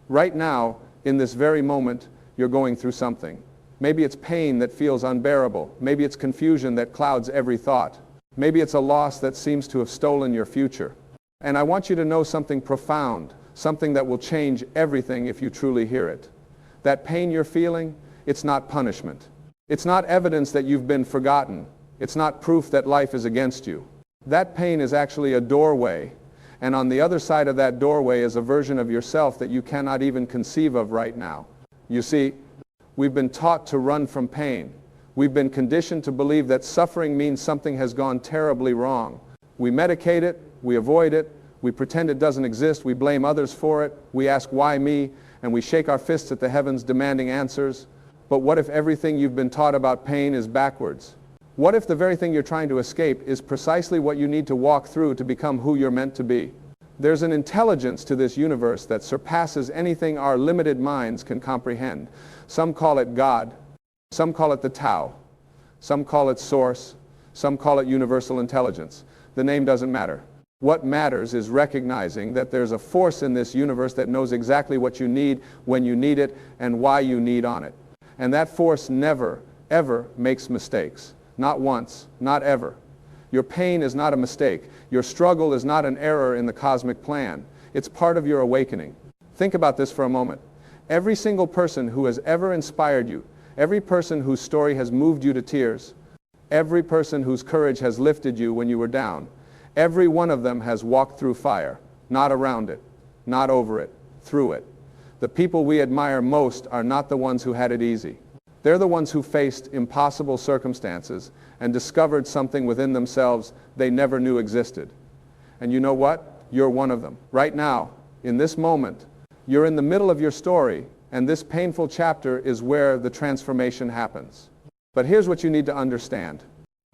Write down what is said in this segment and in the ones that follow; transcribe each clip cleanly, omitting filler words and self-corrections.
Right now, in this very moment, you're going through something. Maybe it's pain that feels unbearable. Maybe it's confusion that clouds every thought. Maybe it's a loss that seems to have stolen your future. And I want you to know something profound, something that will change everything if you truly hear it. That pain you're feeling, it's not punishment. It's not evidence that you've been forgotten. It's not proof that life is against you. That pain is actually a doorway, and on the other side of that doorway is a version of yourself that you cannot even conceive of right now. You see, we've been taught to run from pain. We've been conditioned to believe that suffering means something has gone terribly wrong. We medicate it, we avoid it, we pretend it doesn't exist, we blame others for it, we ask why me, and we shake our fists at the heavens demanding answers. But what if everything you've been taught about pain is backwards? What if the very thing you're trying to escape is precisely what you need to walk through to become who you're meant to be? There's an intelligence to this universe that surpasses anything our limited minds can comprehend. Some call it God, some call it the Tao, some call it Source, some call it universal intelligence. The name doesn't matter. What matters is recognizing that there's a force in this universe that knows exactly what you need, when you need it, and why you need on it. And that force never, ever makes mistakes. Not once, not ever. Your pain is not a mistake. Your struggle is not an error in the cosmic plan. It's part of your awakening. Think about this for a moment. Every single person who has ever inspired you, every person whose story has moved you to tears, every person whose courage has lifted you when you were down, every one of them has walked through fire, not around it, not over it, through it. The people we admire most are not the ones who had it easy. They're the ones who faced impossible circumstances and discovered something within themselves they never knew existed. And you know what? You're one of them. Right now, in this moment, you're in the middle of your story, and this painful chapter is where the transformation happens. But here's what you need to understand.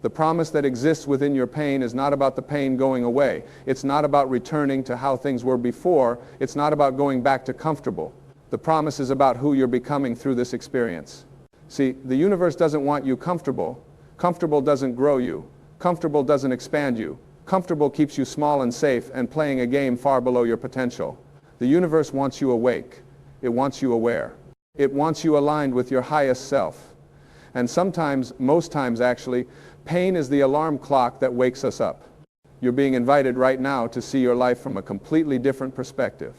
The promise that exists within your pain is not about the pain going away. It's not about returning to how things were before. It's not about going back to comfortable. The promise is about who you're becoming through this experience. See, the universe doesn't want you comfortable. Comfortable doesn't grow you. Comfortable doesn't expand you. Comfortable keeps you small and safe and playing a game far below your potential. The universe wants you awake. It wants you aware. It wants you aligned with your highest self. And sometimes, most times actually, pain is the alarm clock that wakes us up. You're being invited right now to see your life from a completely different perspective.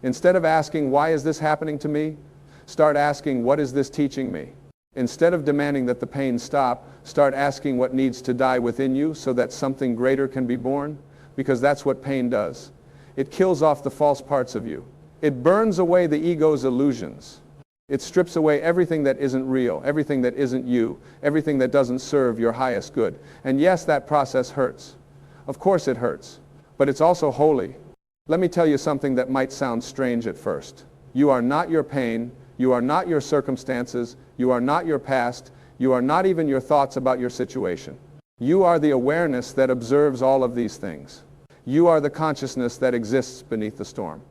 Instead of asking, why is this happening to me? Start asking, what is this teaching me? Instead of demanding that the pain stop, start asking what needs to die within you so that something greater can be born, because that's what pain does. It kills off the false parts of you. It burns away the ego's illusions. It strips away everything that isn't real, everything that isn't you, everything that doesn't serve your highest good. And yes, that process hurts. Of course it hurts, but it's also holy. Let me tell you something that might sound strange at first. You are not your pain. You are not your circumstances. You are not your past. You are not even your thoughts about your situation. You are the awareness that observes all of these things. You are the consciousness that exists beneath the storm.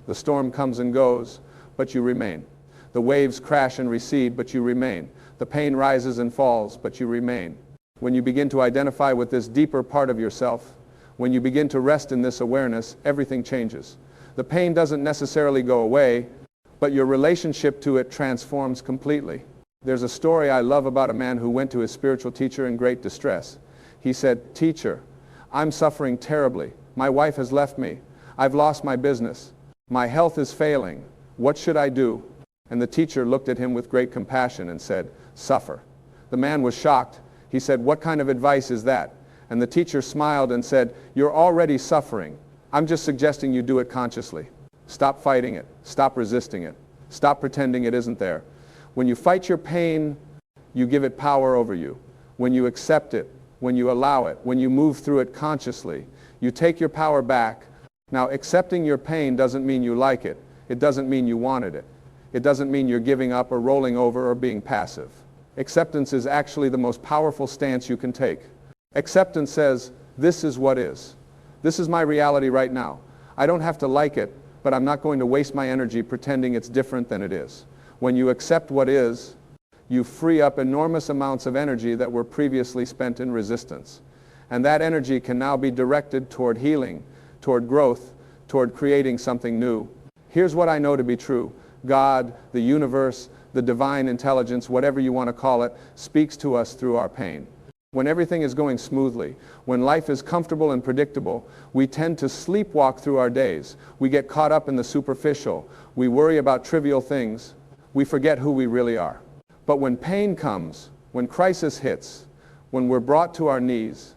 The storm comes and goes, but you remain. The waves crash and recede, but you remain. The pain rises and falls, but you remain. When you begin to identify with this deeper part of yourself, when you begin to rest in this awareness, everything changes. The pain doesn't necessarily go away, but your relationship to it transforms completely. There's a story I love about a man who went to his spiritual teacher in great distress. He said, "Teacher, I'm suffering terribly. My wife has left me. I've lost my business. My health is failing. What should I do?" And the teacher looked at him with great compassion and said, "Suffer." The man was shocked. He said, "What kind of advice is that?" And the teacher smiled and said, "You're already suffering. I'm just suggesting you do it consciously. Stop fighting it. Stop resisting it. Stop pretending it isn't there. When you fight your pain, you give it power over you. When you accept it, when you allow it, when you move through it consciously, you take your power back. Now, accepting your pain doesn't mean you like it. It doesn't mean you wanted it. It doesn't mean you're giving up or rolling over or being passive. Acceptance is actually the most powerful stance you can take. Acceptance says, this is what is. This is my reality right now. I don't have to like it, but I'm not going to waste my energy pretending it's different than it is. When you accept what is, you free up enormous amounts of energy that were previously spent in resistance. And that energy can now be directed toward healing, toward growth, toward creating something new. Here's what I know to be true. God, the universe, the divine intelligence, whatever you want to call it, speaks to us through our pain. When everything is going smoothly, when life is comfortable and predictable, we tend to sleepwalk through our days. We get caught up in the superficial. We worry about trivial things. We forget who we really are. But when pain comes, when crisis hits, when we're brought to our knees,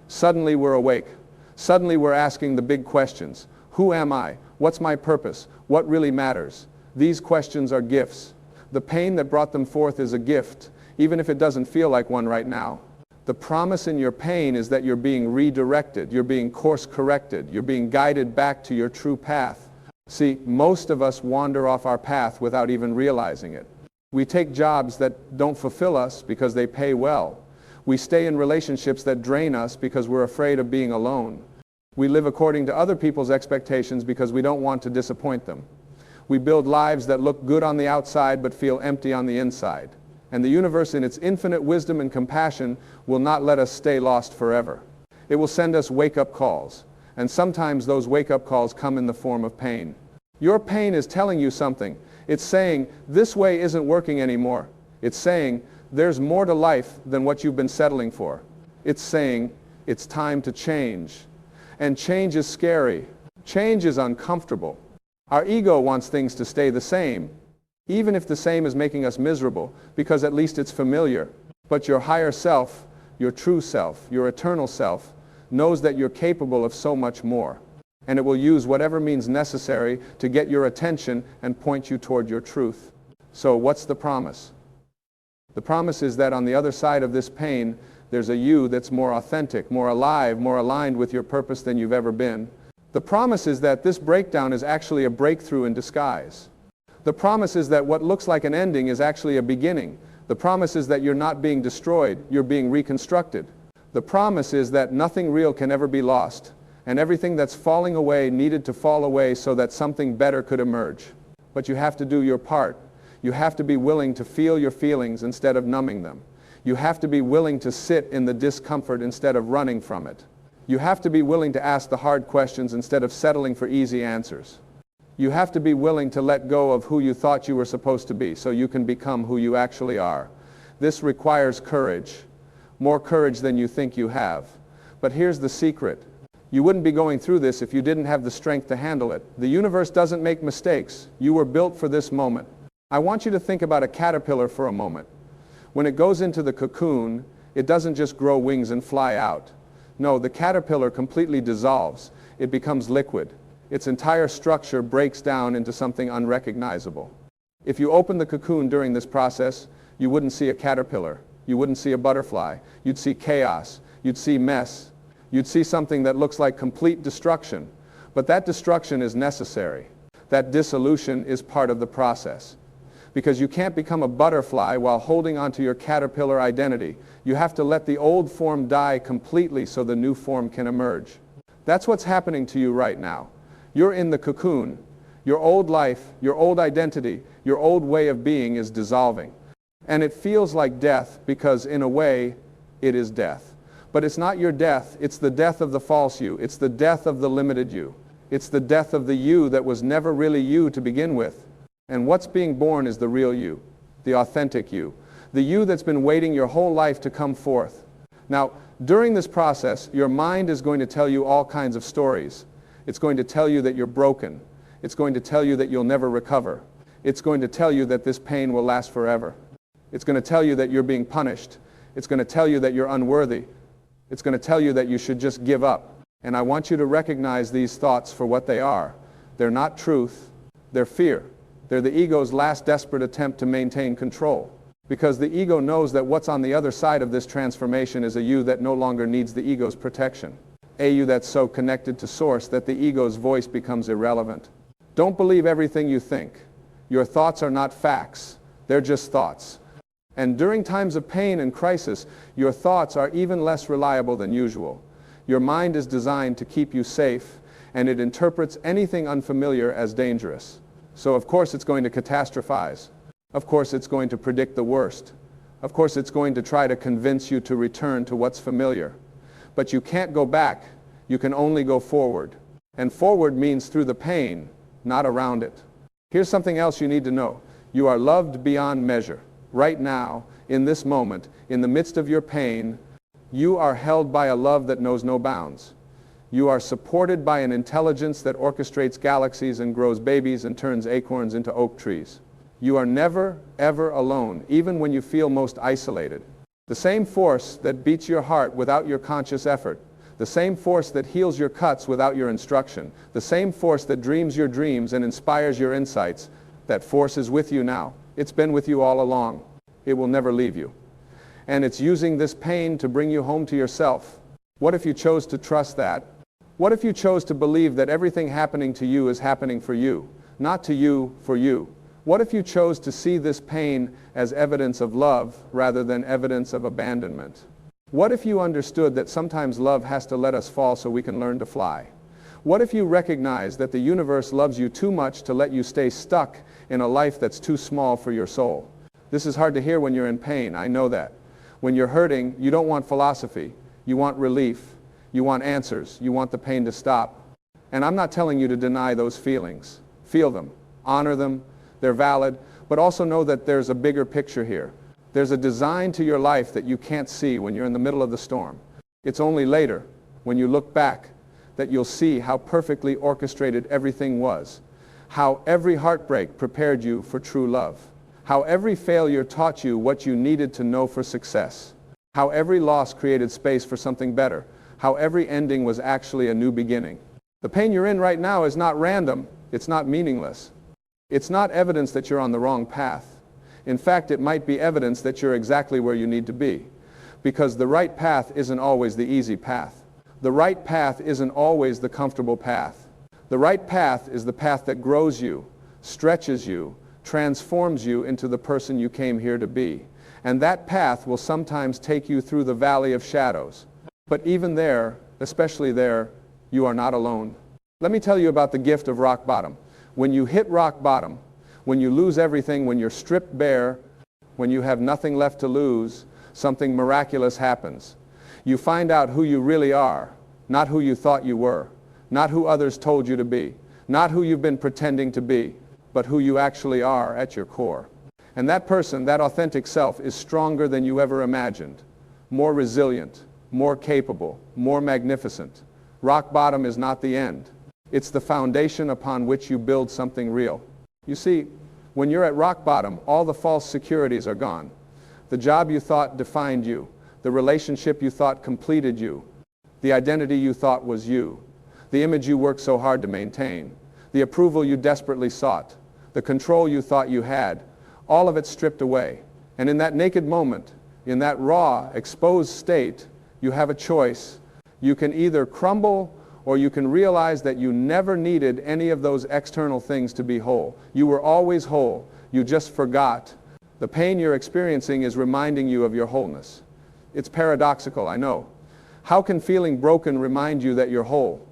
suddenly we're awake. Suddenly we're asking the big questions. Who am I? What's my purpose? What really matters? These questions are gifts. The pain that brought them forth is a gift, even if it doesn't feel like one right now. The promise in your pain is that you're being redirected, you're being course corrected, you're being guided back to your true path. See, most of us wander off our path without even realizing it. We take jobs that don't fulfill us because they pay well. We stay in relationships that drain us because we're afraid of being alone. We live according to other people's expectations because we don't want to disappoint them. We build lives that look good on the outside but feel empty on the inside. And the universe, in its infinite wisdom and compassion, will not let us stay lost forever. It will send us wake-up calls. And sometimes those wake-up calls come in the form of pain. Your pain is telling you something. It's saying, this way isn't working anymore. It's saying, there's more to life than what you've been settling for. It's saying, it's time to change. And change is scary. Change is uncomfortable. Our ego wants things to stay the same, even if the same is making us miserable, because at least it's familiar. But your higher self, your true self, your eternal self, knows that you're capable of so much more. And it will use whatever means necessary to get your attention and point you toward your truth. So what's the promise? The promise is that on the other side of this pain, there's a you that's more authentic, more alive, more aligned with your purpose than you've ever been. The promise is that this breakdown is actually a breakthrough in disguise. The promise is that what looks like an ending is actually a beginning. The promise is that you're not being destroyed, you're being reconstructed. The promise is that nothing real can ever be lost, and everything that's falling away needed to fall away so that something better could emerge. But you have to do your part. You have to be willing to feel your feelings instead of numbing them. You have to be willing to sit in the discomfort instead of running from it. You have to be willing to ask the hard questions instead of settling for easy answers. You have to be willing to let go of who you thought you were supposed to be so you can become who you actually are. This requires courage, more courage than you think you have. But here's the secret. You wouldn't be going through this if you didn't have the strength to handle it. The universe doesn't make mistakes. You were built for this moment. I want you to think about a caterpillar for a moment. When it goes into the cocoon, it doesn't just grow wings and fly out. No, the caterpillar completely dissolves. It becomes liquid. Its entire structure breaks down into something unrecognizable. If you open the cocoon during this process, you wouldn't see a caterpillar. You wouldn't see a butterfly. You'd see chaos. You'd see mess. You'd see something that looks like complete destruction. But that destruction is necessary. That dissolution is part of the process. Because you can't become a butterfly while holding onto your caterpillar identity. You have to let the old form die completely so the new form can emerge. That's what's happening to you right now. You're in the cocoon. Your old life, your old identity, your old way of being is dissolving. And it feels like death because, in a way, it is death. But it's not your death. It's the death of the false you. It's the death of the limited you. It's the death of the you that was never really you to begin with. And what's being born is the real you, the authentic you, the you that's been waiting your whole life to come forth. Now, during this process, your mind is going to tell you all kinds of stories. It's going to tell you that you're broken. It's going to tell you that you'll never recover. It's going to tell you that this pain will last forever. It's going to tell you that you're being punished. It's going to tell you that you're unworthy. It's going to tell you that you should just give up. And I want you to recognize these thoughts for what they are. They're not truth. They're fear. They're the ego's last desperate attempt to maintain control. Because the ego knows that what's on the other side of this transformation is a you that no longer needs the ego's protection. A you that's so connected to source that the ego's voice becomes irrelevant. Don't believe everything you think. Your thoughts are not facts. They're just thoughts. And during times of pain and crisis, your thoughts are even less reliable than usual. Your mind is designed to keep you safe, and it interprets anything unfamiliar as dangerous. So of course it's going to catastrophize. Of course it's going to predict the worst. Of course it's going to try to convince you to return to what's familiar. But you can't go back. You can only go forward. And forward means through the pain. not around it. Here's something else you need to know. You are loved beyond measure. Right now, in this moment, in the midst of your pain, you are held by a love that knows no bounds. You are supported by an intelligence that orchestrates galaxies and grows babies and turns acorns into oak trees. You are never, ever alone, even when you feel most isolated. The same force that beats your heart without your conscious effort, the same force that heals your cuts without your instruction, the same force that dreams your dreams and inspires your insights, that force is with you now. It's been with you all along. It will never leave you. And it's using this pain to bring you home to yourself. What if you chose to trust that? What if you chose to believe that everything happening to you is happening for you, not to you, for you? What if you chose to see this pain as evidence of love rather than evidence of abandonment? What if you understood that sometimes love has to let us fall so we can learn to fly? What if you recognize that the universe loves you too much to let you stay stuck in a life that's too small for your soul? This is hard to hear when you're in pain, I know that. When you're hurting, you don't want philosophy. You want relief. You want answers. You want the pain to stop. And I'm not telling you to deny those feelings. Feel them. Honor them. They're valid. But also know that there's a bigger picture here. There's a design to your life that you can't see when you're in the middle of the storm. It's only later, when you look back, that you'll see how perfectly orchestrated everything was. How every heartbreak prepared you for true love. How every failure taught you what you needed to know for success. How every loss created space for something better. How every ending was actually a new beginning. The pain you're in right now is not random. It's not meaningless. It's not evidence that you're on the wrong path. In fact, it might be evidence that you're exactly where you need to be. Because the right path isn't always the easy path. The right path isn't always the comfortable path. The right path is the path that grows you, stretches you, transforms you into the person you came here to be. And that path will sometimes take you through the valley of shadows. But even there, especially there, you are not alone. Let me tell you about the gift of rock bottom. When you hit rock bottom, when you lose everything, when you're stripped bare, when you have nothing left to lose, something miraculous happens. You find out who you really are, not who you thought you were, not who others told you to be, not who you've been pretending to be, but who you actually are at your core. And that person, that authentic self, is stronger than you ever imagined, more resilient, more capable, more magnificent. Rock bottom is not the end. It's the foundation upon which you build something real. You see, when you're at rock bottom, all the false securities are gone. The job you thought defined you, the relationship you thought completed you, the identity you thought was you, the image you worked so hard to maintain, the approval you desperately sought, the control you thought you had, all of it stripped away. And in that naked moment, in that raw, exposed state, you have a choice. You can either crumble or you can realize that you never needed any of those external things to be whole. You were always whole. You just forgot. The pain you're experiencing is reminding you of your wholeness. It's paradoxical, I know. How can feeling broken remind you that you're whole?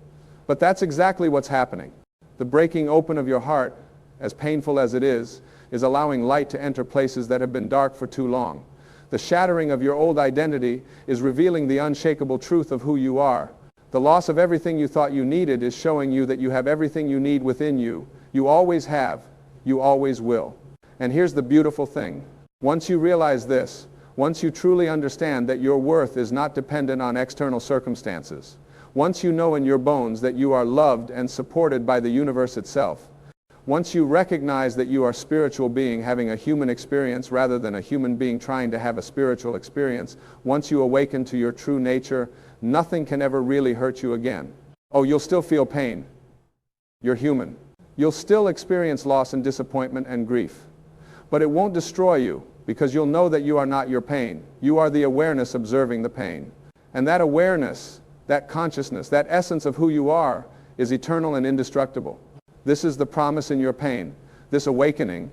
But that's exactly what's happening. The breaking open of your heart, as painful as it is allowing light to enter places that have been dark for too long. The shattering of your old identity is revealing the unshakable truth of who you are. The loss of everything you thought you needed is showing you that you have everything you need within you. You always have. You always will. And here's the beautiful thing. Once you realize this, once you truly understand that your worth is not dependent on external circumstances, once you know in your bones that you are loved and supported by the universe itself, once you recognize that you are a spiritual being having a human experience rather than a human being trying to have a spiritual experience, once you awaken to your true nature, nothing can ever really hurt you again. Oh, you'll still feel pain. You're human. You'll still experience loss and disappointment and grief. But it won't destroy you because you'll know that you are not your pain. You are the awareness observing the pain. And that awareness, that consciousness, that essence of who you are is eternal and indestructible. This is the promise in your pain, this awakening,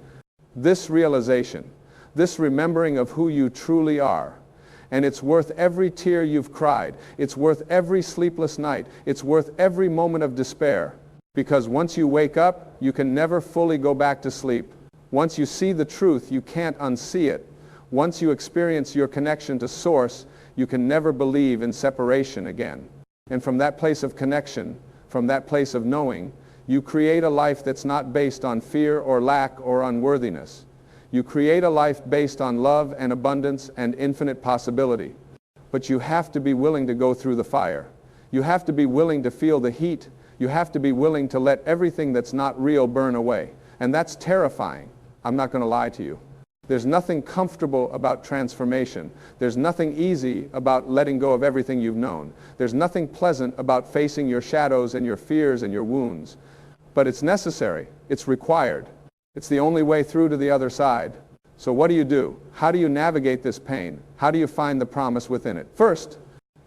this realization, this remembering of who you truly are. And it's worth every tear you've cried. It's worth every sleepless night. It's worth every moment of despair. Because once you wake up, you can never fully go back to sleep. Once you see the truth, you can't unsee it. Once you experience your connection to Source, you can never believe in separation again. And from that place of connection, from that place of knowing, You create a life that's not based on fear or lack or unworthiness. You create a life based on love and abundance and infinite possibility. But you have to be willing to go through the fire. You have to be willing to feel the heat. You have to be willing to let everything that's not real burn away. And that's terrifying. I'm not going to lie to you. There's nothing comfortable about transformation. There's nothing easy about letting go of everything you've known. There's nothing pleasant about facing your shadows and your fears and your wounds. But it's necessary. It's required. It's the only way through to the other side. So what do? How do you navigate this pain? How do you find the promise within it? First,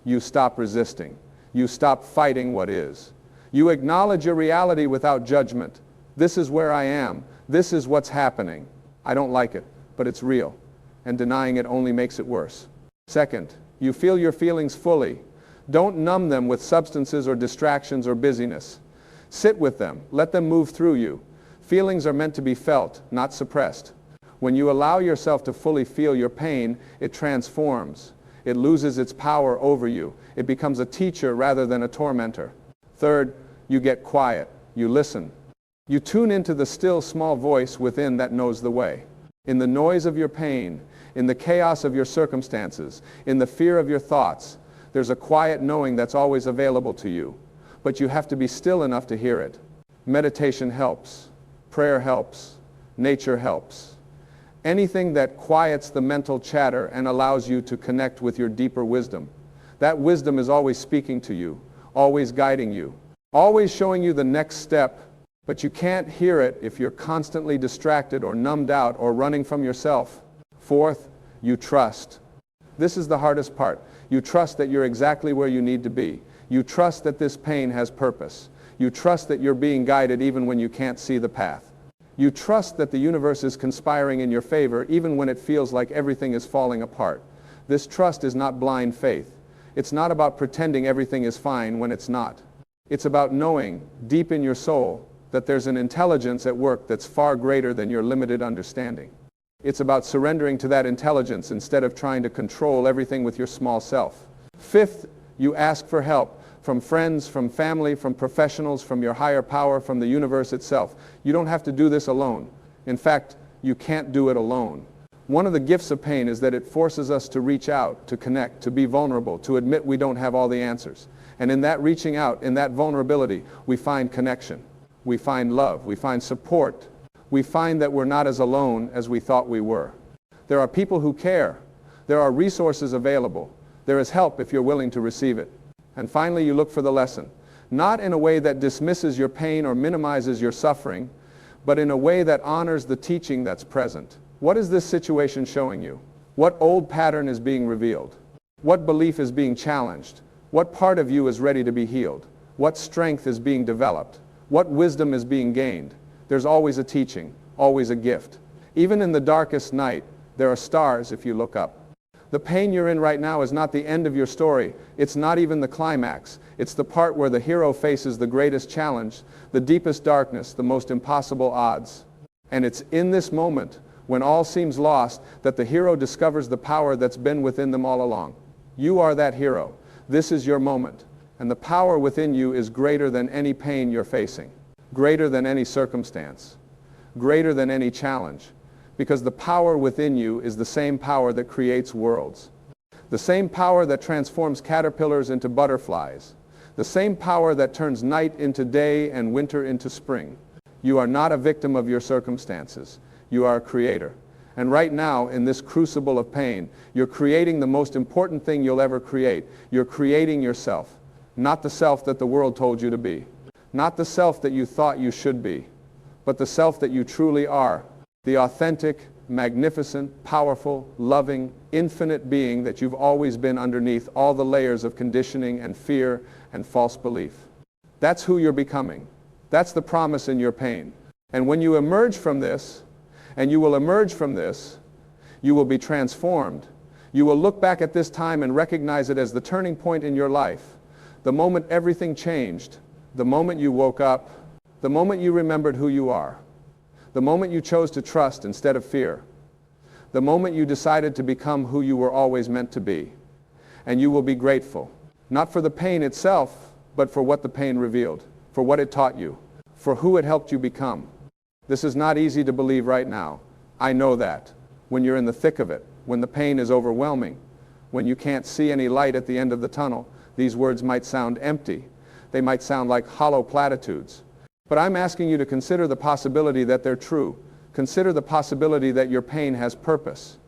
you stop resisting. You stop fighting what is. You acknowledge your reality without judgment. This is where I am. This is what's happening. I don't like it, but it's real. And denying it only makes it worse. Second, you feel your feelings fully. Don't numb them with substances or distractions or busyness. Sit with them. Let them move through you. Feelings are meant to be felt, not suppressed. When you allow yourself to fully feel your pain, it transforms. It loses its power over you. It becomes a teacher rather than a tormentor. Third, you get quiet. You listen. You tune into the still small voice within that knows the way. In the noise of your pain, in the chaos of your circumstances, in the fear of your thoughts, there's a quiet knowing that's always available to you. But you have to be still enough to hear it. Meditation helps. Prayer helps. Nature helps. Anything that quiets the mental chatter and allows you to connect with your deeper wisdom. That wisdom is always speaking to you, always guiding you, always showing you the next step, but you can't hear it if you're constantly distracted or numbed out or running from yourself. Fourth, you trust. This is the hardest part. You trust that you're exactly where you need to be. You trust that this pain has purpose. You trust that you're being guided even when you can't see the path. You trust that the universe is conspiring in your favor even when it feels like everything is falling apart. This trust is not blind faith. It's not about pretending everything is fine when it's not. It's about knowing deep in your soul that there's an intelligence at work that's far greater than your limited understanding. It's about surrendering to that intelligence instead of trying to control everything with your small self. Fifth, you ask for help. From friends, from family, from professionals, from your higher power, from the universe itself. You don't have to do this alone. In fact, you can't do it alone. One of the gifts of pain is that it forces us to reach out, to connect, to be vulnerable, to admit we don't have all the answers. And in that reaching out, in that vulnerability, we find connection. We find love. We find support. We find that we're not as alone as we thought we were. There are people who care. There are resources available. There is help if you're willing to receive it. And finally, you look for the lesson, not in a way that dismisses your pain or minimizes your suffering, but in a way that honors the teaching that's present. What is this situation showing you? What old pattern is being revealed? What belief is being challenged? What part of you is ready to be healed? What strength is being developed? What wisdom is being gained? There's always a teaching, always a gift. Even in the darkest night, there are stars if you look up. The pain you're in right now is not the end of your story. It's not even the climax. It's the part where the hero faces the greatest challenge, the deepest darkness, the most impossible odds. And it's in this moment, when all seems lost, that the hero discovers the power that's been within them all along. You are that hero. This is your moment. And the power within you is greater than any pain you're facing, greater than any circumstance, greater than any challenge. Because the power within you is the same power that creates worlds. The same power that transforms caterpillars into butterflies. The same power that turns night into day and winter into spring. You are not a victim of your circumstances. You are a creator. And right now, in this crucible of pain, you're creating the most important thing you'll ever create. You're creating yourself. Not the self that the world told you to be. Not the self that you thought you should be. But the self that you truly are. The authentic, magnificent, powerful, loving, infinite being that you've always been underneath all the layers of conditioning and fear and false belief. That's who you're becoming. That's the promise in your pain. And when you emerge from this, and you will emerge from this, you will be transformed. You will look back at this time and recognize it as the turning point in your life. The moment everything changed. The moment you woke up. The moment you remembered who you are. The moment you chose to trust instead of fear. The moment you decided to become who you were always meant to be. And you will be grateful, not for the pain itself, but for what the pain revealed, for what it taught you. for who it helped you become. This is not easy to believe right now. I know that. When you're in the thick of it, when the pain is overwhelming, when you can't see any light at the end of the tunnel, these words might sound empty. They might sound like hollow platitudes. But I'm asking you to consider the possibility that they're true. Consider the possibility that your pain has purpose.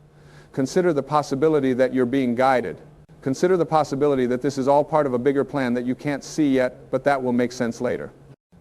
Consider the possibility that you're being guided. Consider the possibility that this is all part of a bigger plan that you can't see yet, but that will make sense later.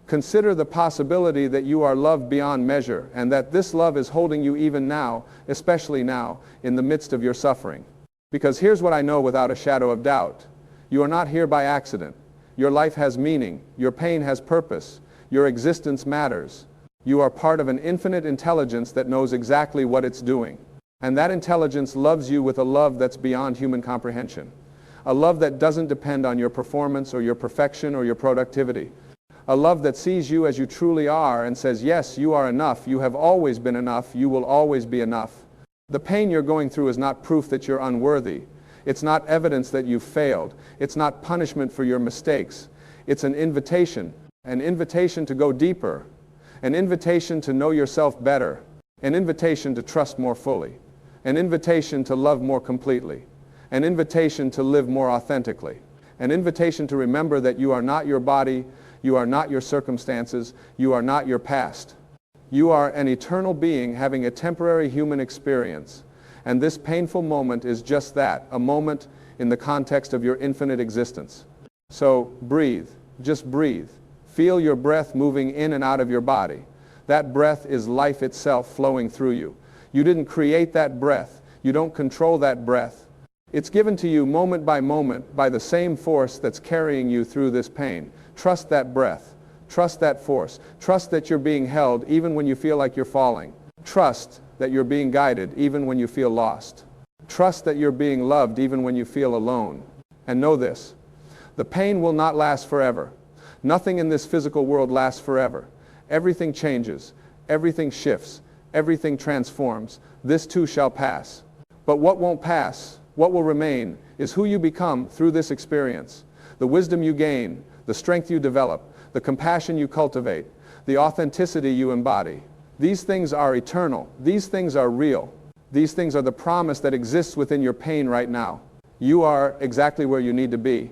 Consider the possibility that you are loved beyond measure, and that this love is holding you even now, especially now, in the midst of your suffering. Because here's what I know without a shadow of doubt. You are not here by accident. Your life has meaning. Your pain has purpose. Your existence matters. You are part of an infinite intelligence that knows exactly what it's doing. And that intelligence loves you with a love that's beyond human comprehension. A love that doesn't depend on your performance or your perfection or your productivity. A love that sees you as you truly are and says, yes, you are enough. You have always been enough. You will always be enough. The pain you're going through is not proof that you're unworthy. It's not evidence that you've failed. It's not punishment for your mistakes. It's an invitation to go deeper, an invitation to know yourself better, an invitation to trust more fully, an invitation to love more completely, an invitation to live more authentically, an invitation to remember that you are not your body, you are not your circumstances, you are not your past. You are an eternal being having a temporary human experience. And this painful moment is just that, a moment in the context of your infinite existence. So breathe, just breathe. Feel your breath moving in and out of your body. That breath is life itself flowing through you. You didn't create that breath. You don't control that breath. It's given to you moment by the same force that's carrying you through this pain. Trust that breath. Trust that force. Trust that you're being held even when you feel like you're falling. Trust that you're being guided even when you feel lost. Trust that you're being loved even when you feel alone. And know this, the pain will not last forever. Nothing in this physical world lasts forever. Everything changes. Everything shifts. Everything transforms. This too shall pass. But what won't pass, what will remain, is who you become through this experience. The wisdom you gain, the strength you develop, the compassion you cultivate, the authenticity you embody. These things are eternal. These things are real. These things are the promise that exists within your pain right now. You are exactly where you need to be.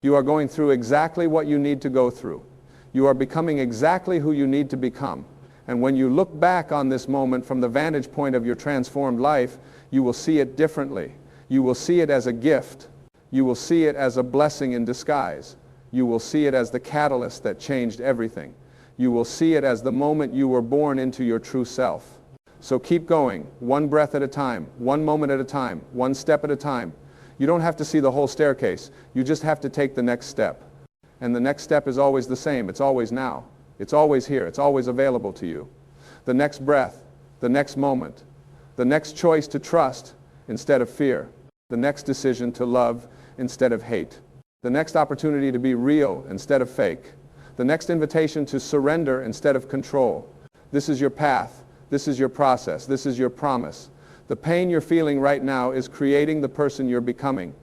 You are going through exactly what you need to go through. You are becoming exactly who you need to become. And when you look back on this moment from the vantage point of your transformed life, you will see it differently. You will see it as a gift. You will see it as a blessing in disguise. You will see it as the catalyst that changed everything. You will see it as the moment you were born into your true self. So keep going, one breath at a time, one moment at a time, one step at a time. You don't have to see the whole staircase. You just have to take the next step. And the next step is always the same. It's always now. It's always here. It's always available to you. The next breath, the next moment, the next choice to trust instead of fear, the next decision to love instead of hate, the next opportunity to be real instead of fake, the next invitation to surrender instead of control. This is your path. This is your process. This is your promise. The pain you're feeling right now is creating the person you're becoming.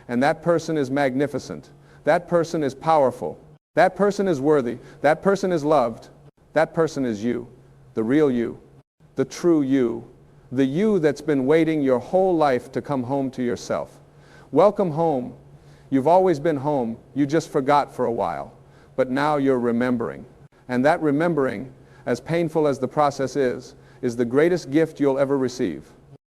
And that person is magnificent. That person is powerful. That person is worthy. That person is loved. That person is you, the real you, the true you, the you that's been waiting your whole life to come home to yourself. Welcome home. You've always been home. You just forgot for a while. But now you're remembering. And that remembering, as painful as the process is the greatest gift you'll ever receive.